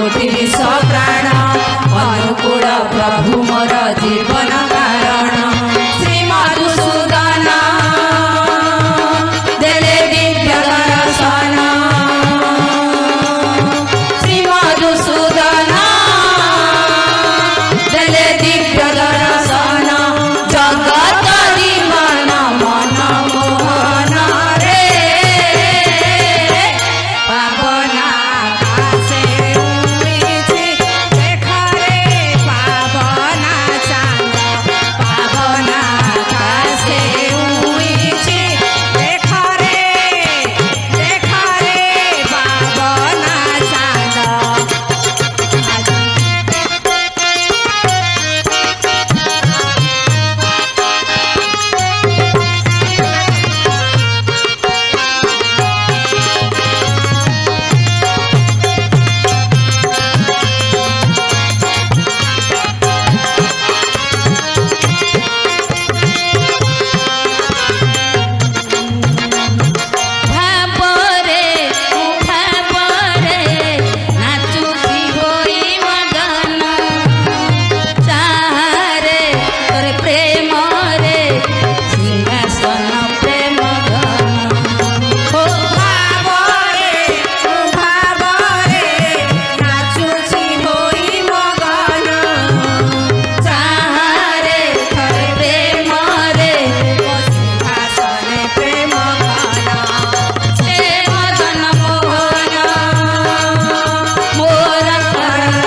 कोटि विष प्राण अनुकूल प्रभु मोर जीवन कारण श्री मधुसूदन देले दिव्य दर्शन श्री मधुसूदन देले दिव्य दर्शन जगत जीवन मन मोहन रे पावना आकाशे उड़िछि देख रे पावना चांद पावना आकाशे उड़िछि देख रे पावना चांद भाबरे नाचुची होई मगन चारे तोरे प्रेम रे सिंहासन प्रेम घन हो भाबरे नाचुची होई मगन चारे तोरे प्रेम रे सिंहासन प्रेम घन से मदन मोहन मोर करण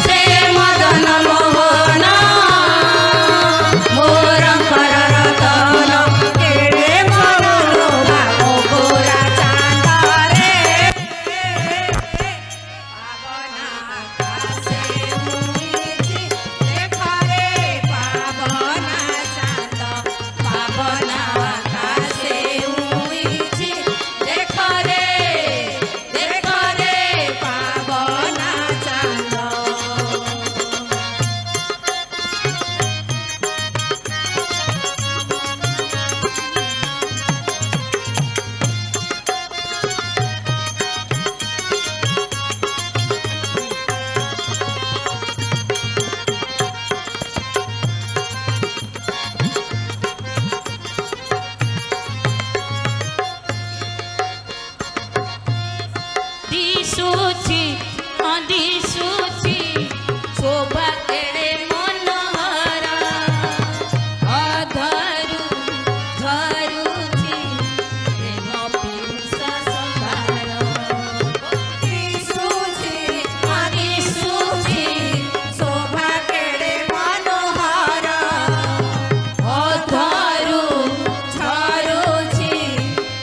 से मदन मोहन मोर करतन केड़े मनो भागो गोरा चांद रे पावना आकाशे उड़िछि देख रे पावना चांद पावना आकाशे उड़िछि देख रे पावना चांद दिशुची शोभा केड़े मनोहर अधरु धरुची प्रेम पीयूष संभार दिशुची शोभा केड़े मनोहर अधरु धरुची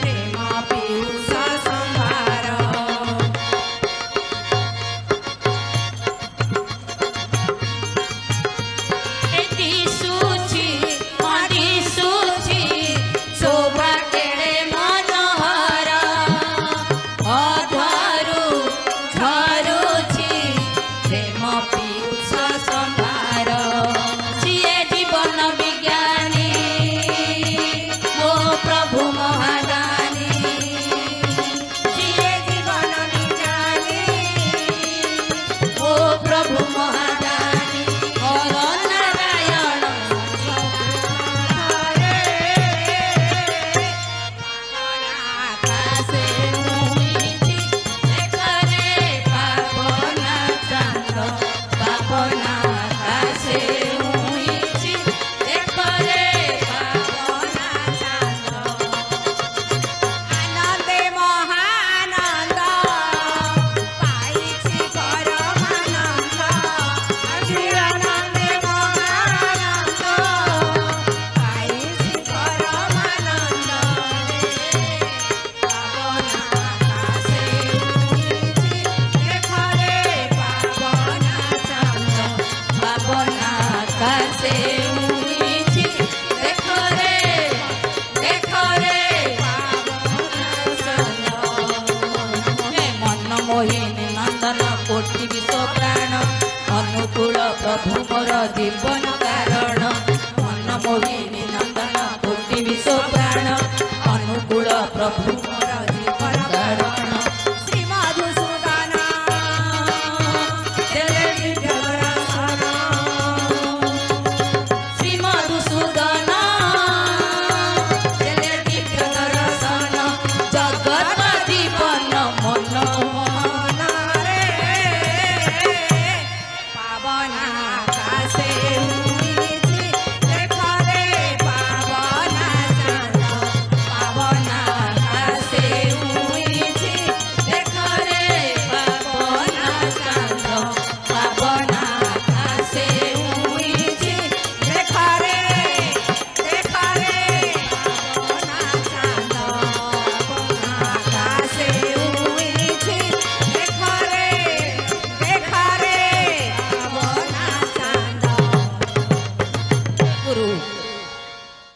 प्रेम पीयूष संभार शोभा केड़े मनोहर अधरु झरुछि प्रेम पीयूष संभार सिए जीवन विज्ञानी मो प्रभु महादानी सिए जीवन विज्ञानी मो प्रभु महादानी हर नारायण आकाशे उड़िछि देख रे पावना चांद पावना आकाशे उड़िछि देख रे पावना चांद आनंदे महानंद पाइछि परमानंद आनंदे महानंद पाइछि परमानंद पावना आकाशे उड़िछि देख रे पावना चांद पावना आकाशे उड़िछि देख रे पावना चांद हे मन मोहिनी नंदन कोटि विष प्राण अनुकूल प्रभु मोर जीवन कारण मन मोहिनी नंदन कोटि विष प्राण अनुकूल प्रभु